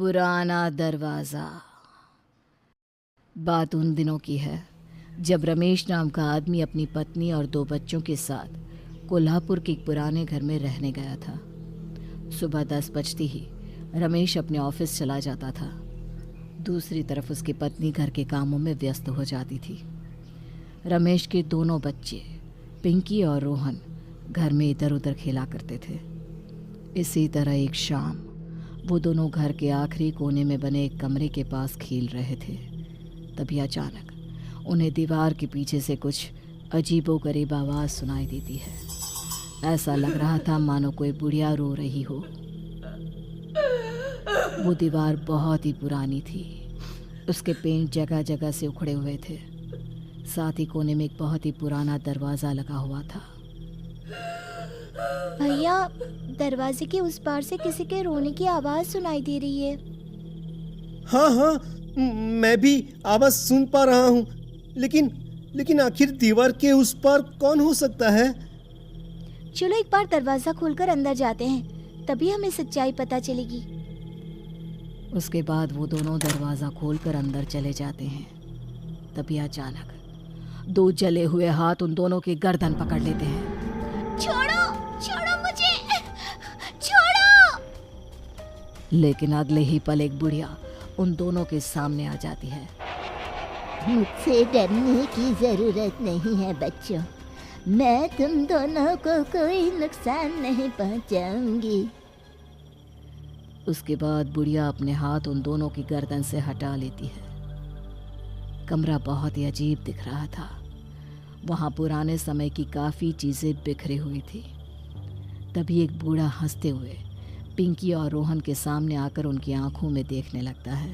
पुराना दरवाज़ा। बात उन दिनों की है जब रमेश नाम का आदमी अपनी पत्नी और 2 बच्चों के साथ कोल्हापुर के एक पुराने घर में रहने गया था। सुबह 10 बजते ही रमेश अपने ऑफिस चला जाता था। दूसरी तरफ उसकी पत्नी घर के कामों में व्यस्त हो जाती थी। रमेश के दोनों बच्चे पिंकी और रोहन घर में इधर उधर खेला करते थे। इसी तरह एक शाम वो दोनों घर के आखिरी कोने में बने एक कमरे के पास खेल रहे थे। तभी अचानक उन्हें दीवार के पीछे से कुछ अजीबोगरीब आवाज़ सुनाई देती है। ऐसा लग रहा था मानो कोई बुढ़िया रो रही हो। वो दीवार बहुत ही पुरानी थी। उसके पेंट जगह जगह से उखड़े हुए थे। साथ ही कोने में एक बहुत ही पुराना दरवाज़ा लगा हुआ था। भैया, दरवाजे के उस पार से किसी के रोने की आवाज़ सुनाई दे रही है। हाँ, मैं भी आवाज़ सुन पा रहा हूँ, लेकिन आखिर दीवार के उस पार कौन हो सकता है? चलो एक बार दरवाज़ा खोलकर अंदर जाते हैं, तभी हमें सच्चाई पता चलेगी। उसके बाद वो दोनों दरवाज़ा खोलकर अंदर चले जाते हैं। तभी अचानक 2 जले हुए हाथ उन दोनों की गर्दन पकड़ लेते हैं। छोड़ो, छोड़ो मुझे, छोड़ो। लेकिन अगले ही पल एक बुढ़िया उन दोनों के सामने आ जाती है। मुझसे डरने की जरूरत नहीं है बच्चों, मैं तुम दोनों को कोई नुकसान नहीं पहुंचाऊंगी। उसके बाद बुढ़िया अपने हाथ उन दोनों की गर्दन से हटा लेती है। कमरा बहुत ही अजीब दिख रहा था। वहाँ पुराने समय की काफ़ी चीज़ें बिखरी हुई थी। तभी एक बूढ़ा हंसते हुए पिंकी और रोहन के सामने आकर उनकी आंखों में देखने लगता है।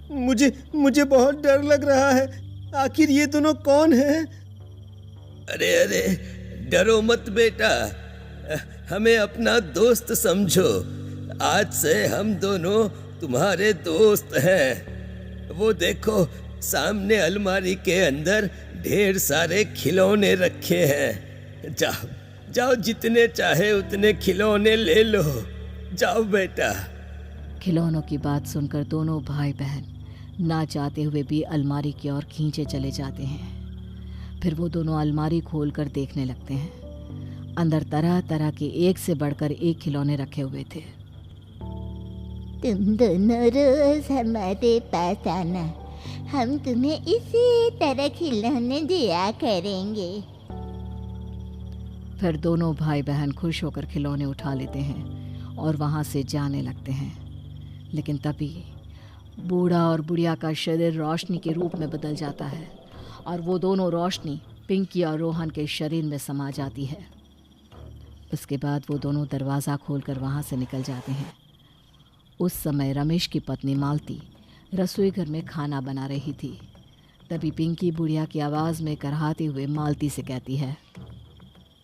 मुझे बहुत डर लग रहा है। आखिर ये दोनों कौन हैं? अरे डरो मत बेटा, हमें अपना दोस्त समझो। आज से हम दोनों तुम्हारे दोस्त हैं। वो देखो, सामने अलमारी के अंदर ढेर सारे खिलौने रखे हैं। जाओ जितने चाहे उतने खिलौने ले लो। जाओ बेटा। खिलौनों की बात सुनकर दोनों भाई बहन ना चाहते हुए भी अलमारी की ओर खींचे चले जाते हैं। फिर वो दोनों अलमारी खोलकर देखने लगते हैं। अंदर तरह तरह के एक से बढ़कर एक खिलौने रखे हुए थे। तुम दोनों रोज हमारे पास आना, हम तुम्हें इसी तरह खिलौने दिया करेंगे। फिर दोनों भाई बहन खुश होकर खिलौने उठा लेते हैं और वहाँ से जाने लगते हैं। लेकिन तभी बूढ़ा और बुढ़िया का शरीर रोशनी के रूप में बदल जाता है और वो दोनों रोशनी पिंकी और रोहन के शरीर में समा जाती है। उसके बाद वो दोनों दरवाज़ा खोलकर वहाँ से निकल जाते हैं। उस समय रमेश की पत्नी मालती रसोई घर में खाना बना रही थी। तभी पिंकी बुढ़िया की आवाज़ में करहाते हुए मालती से कहती है,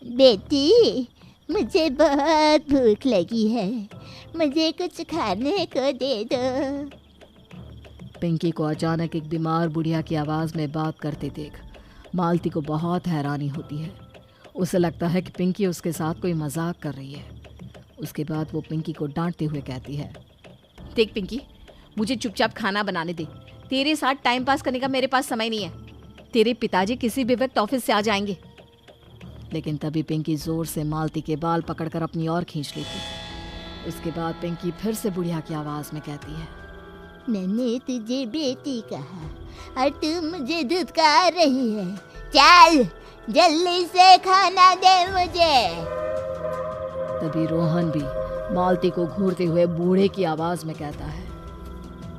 बेटी, मुझे बहुत भूख लगी है, मुझे कुछ खाने को दे दो। पिंकी को अचानक एक बीमार बुढ़िया की आवाज़ में बात करते देख मालती को बहुत हैरानी होती है। उसे लगता है कि पिंकी उसके साथ कोई मजाक कर रही है। उसके बाद वो पिंकी को डांटते हुए कहती है, देख पिंकी, मुझे चुपचाप खाना बनाने दे। तेरे साथ टाइम पास करने का मेरे पास समय नहीं है। तेरे पिताजी किसी भी वक्त ऑफिस से आ जाएंगे। लेकिन तभी पिंकी जोर से मालती के बाल पकड़कर अपनी ओर खींच लेती। उसके बाद पिंकी फिर से बुढ़िया की आवाज़ में कहती है, मैंने तुझे बेटी कहा और तू मुझे धुतकार रही है। चल जल्दी से खाना दे मुझे। तभी रोहन भी मालती को घूरते हुए बूढ़े की आवाज़ में कहता है,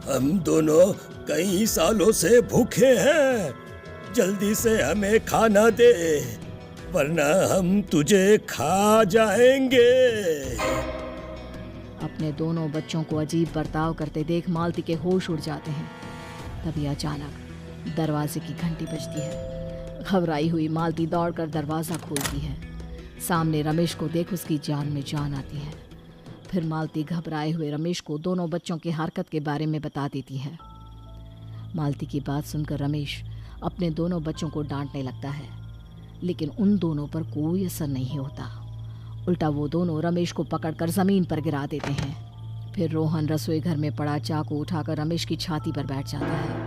हम दोनों कई सालों से भूखे हैं, जल्दी से हमें खाना दे वरना हम तुझे खा जाएंगे। अपने दोनों बच्चों को अजीब बर्ताव करते देख मालती के होश उड़ जाते हैं। तभी अचानक दरवाजे की घंटी बजती है। घबराई हुई मालती दौड़कर दरवाज़ा खोलती है। सामने रमेश को देख उसकी जान में जान आती है। फिर मालती घबराए हुए रमेश को दोनों बच्चों की हरकत के बारे में बता देती है। मालती की बात सुनकर रमेश अपने दोनों बच्चों को डांटने लगता है, लेकिन उन दोनों पर कोई असर नहीं होता। उल्टा वो दोनों रमेश को पकड़कर ज़मीन पर गिरा देते हैं। फिर रोहन रसोई घर में पड़ा चाकू उठाकर रमेश की छाती पर बैठ जाता है।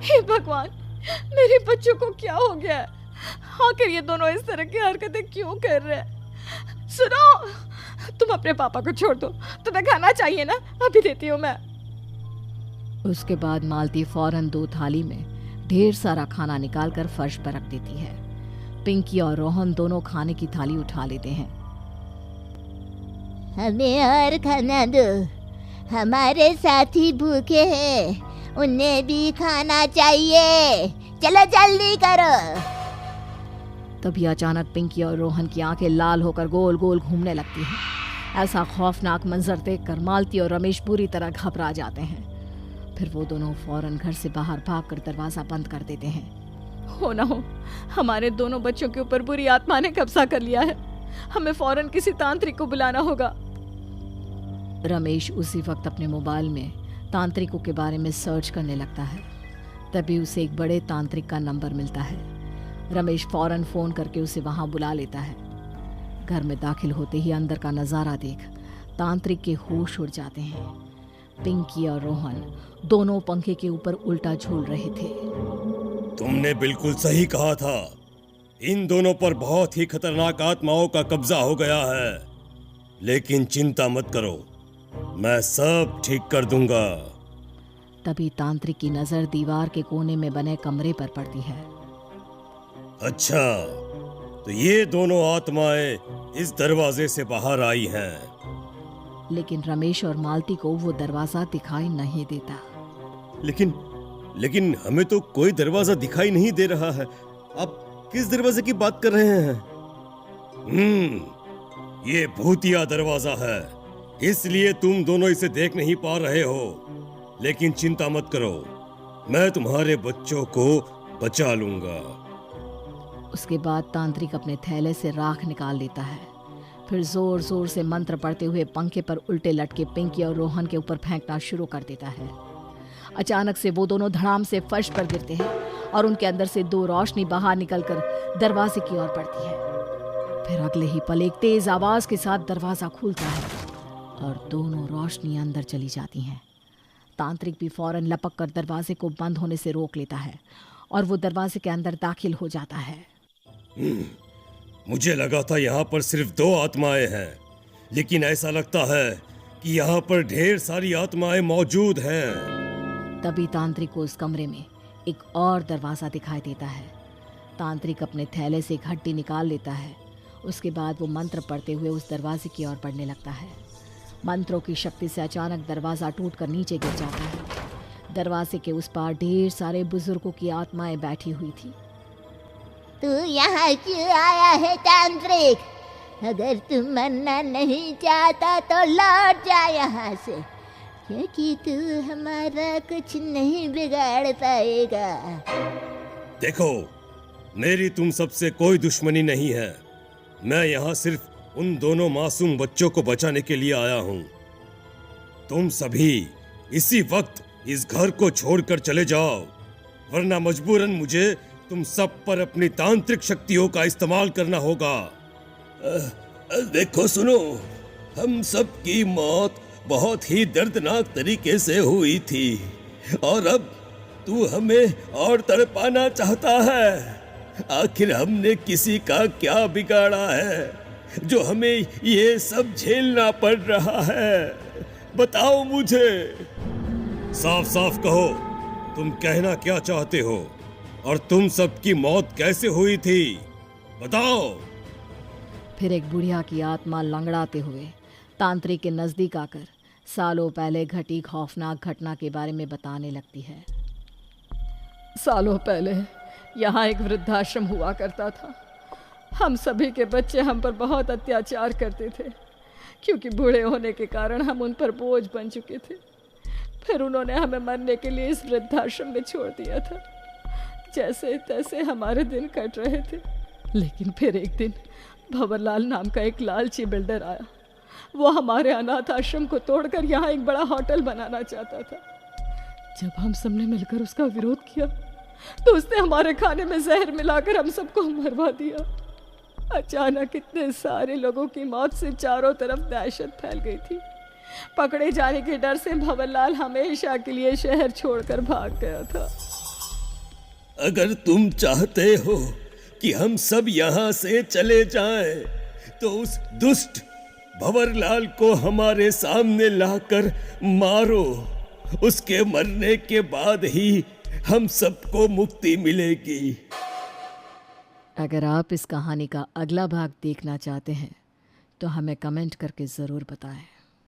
हे भगवान, मेरे बच्चों को क्या हो गया है? आखिर ये दोनों इस तरह की हरकतें क्यों कर रहे हैं? सुनो, तुम अपने पापा को छोड़ दो, तुम्हें खाना चाहिए ना, अभी देती हूँ मैं। उसके बाद मालती फौरन 2 थाली में ढेर सारा खाना निकालकर फर्श पर रख देती है। पिंकी और रोहन दोनों खाने की थाली उठा लेते हैं। हमें और खाना दो, हमारे साथी भूखे हैं, उन्हें भी खाना चाहिए, चलो जल्दी करो। तभी अचानक पिंकी और रोहन की आंखें लाल होकर गोल गोल घूमने लगती हैं। ऐसा खौफनाक मंजर देखकर मालती और रमेश बुरी तरह घबरा जाते हैं। फिर वो दोनों फौरन घर से बाहर भागकर दरवाजा बंद कर देते हैं। हो ना हो, हमारे दोनों बच्चों के ऊपर बुरी आत्मा ने कब्जा कर लिया है। हमें फौरन किसी तांत्रिक को बुलाना होगा। रमेश उसी वक्त अपने मोबाइल में तांत्रिकों के बारे में सर्च करने लगता है। तभी उसे एक बड़े तांत्रिक का नंबर मिलता है। रमेश फौरन फोन करके उसे वहां बुला लेता है। घर में दाखिल होते ही अंदर का नजारा देख तांत्रिक के होश उड़ जाते हैं। पिंकी और रोहन दोनों पंखे के ऊपर उल्टा झूल रहे थे। तुमने बिल्कुल सही कहा था, इन दोनों पर बहुत ही खतरनाक आत्माओं का कब्जा हो गया है। लेकिन चिंता मत करो, मैं सब ठीक कर दूंगा। तभी तांत्रिक की नजर दीवार के कोने में बने कमरे पर पड़ती है। अच्छा, तो ये दोनों आत्माएं इस दरवाजे से बाहर आई हैं। लेकिन रमेश और मालती को वो दरवाजा दिखाई नहीं देता। लेकिन हमें तो कोई दरवाजा दिखाई नहीं दे रहा है। आप किस दरवाजे की बात कर रहे हैं? ये भूतिया दरवाजा है, इसलिए तुम दोनों इसे देख नहीं पा रहे हो। लेकिन चिंता मत करो, मैं तुम्हारे बच्चों को बचा लूंगा। उसके बाद तांत्रिक अपने थैले से राख निकाल लेता है। फिर जोर जोर से मंत्र पढ़ते हुए पंखे पर उल्टे लटके पिंकी और रोहन के ऊपर फेंकना शुरू कर देता है। अचानक से वो दोनों धड़ाम से फर्श पर गिरते हैं और उनके अंदर से 2 रोशनी बाहर निकलकर दरवाजे की ओर बढ़ती है। फिर अगले ही पल एक तेज आवाज के साथ दरवाजा खुलता है और दोनों रोशनी अंदर चली जाती हैं। तांत्रिक भी फौरन लपक कर दरवाजे को बंद होने से रोक लेता है और वो दरवाजे के अंदर दाखिल हो जाता है। मुझे लगा था यहाँ पर सिर्फ 2 आत्माएं हैं, लेकिन ऐसा लगता है कि यहाँ पर ढेर सारी आत्माएं मौजूद हैं। तभी तांत्रिक को उस कमरे में एक और दरवाजा दिखाई देता है। तांत्रिक अपने थैले से एक हड्डी निकाल लेता है। उसके बाद वो मंत्र पढ़ते हुए उस दरवाजे की ओर बढ़ने लगता है। मंत्रों की शक्ति से अचानक दरवाजा टूटकर नीचे गिर जाता है। दरवाजे के उस पार ढेर सारे बुजुर्गों की आत्माएं बैठी हुई थी। तू यहाँ क्यों आया है तांत्रिक? अगर तू मरना नहीं चाहता तो लौट जा यहाँ से, क्योंकि तू हमारा कुछ नहीं बिगाड़ पाएगा। देखो, मेरी तुम सबसे कोई दुश्मनी नहीं है। मैं यहाँ सिर्फ उन दोनों मासूम बच्चों को बचाने के लिए आया हूँ। तुम सभी इसी वक्त इस घर को छोड़कर चले जाओ, वरना मजबूरन मुझे तुम सब पर अपनी तांत्रिक शक्तियों का इस्तेमाल करना होगा। देखो सुनो, हम सब की मौत बहुत ही दर्दनाक तरीके से हुई थी और अब तू हमें और तड़पाना चाहता है। आखिर हमने किसी का क्या बिगाड़ा है जो हमें ये सब झेलना पड़ रहा है? बताओ मुझे। साफ साफ कहो, तुम कहना क्या चाहते हो और तुम सबकी मौत कैसे हुई थी? बताओ। फिर एक बुढ़िया की आत्मा लंगड़ाते हुए तांत्रिक के नजदीक आकर सालों पहले घटी खौफनाक घटना के बारे में बताने लगती है। सालों पहले यहाँ एक वृद्धाश्रम हुआ करता था। हम सभी के बच्चे हम पर बहुत अत्याचार करते थे, क्योंकि बूढ़े होने के कारण हम उन पर बोझ बन चुके थे। फिर उन्होंने हमें मरने के लिए इस वृद्धाश्रम में छोड़ दिया था। जैसे तैसे हमारे दिन कट रहे थे, लेकिन फिर एक दिन भंवरलाल नाम का एक लालची बिल्डर आया। वो हमारे अनाथ आश्रम को तोड़कर यहाँ एक बड़ा होटल बनाना चाहता था। जब हम सबने मिलकर उसका विरोध किया तो उसने हमारे खाने में जहर मिलाकर हम सबको मरवा दिया। अचानक इतने सारे लोगों की मौत से चारों तरफ दहशत फैल गई थी। पकड़े जाने के डर से भंवरलाल हमेशा के लिए शहर छोड़कर भाग गया था। अगर तुम चाहते हो कि हम सब यहाँ से चले जाएं, तो उस दुष्ट भंवरलाल को हमारे सामने लाकर मारो। उसके मरने के बाद ही हम सबको मुक्ति मिलेगी। अगर आप इस कहानी का अगला भाग देखना चाहते हैं तो हमें कमेंट करके ज़रूर बताएं।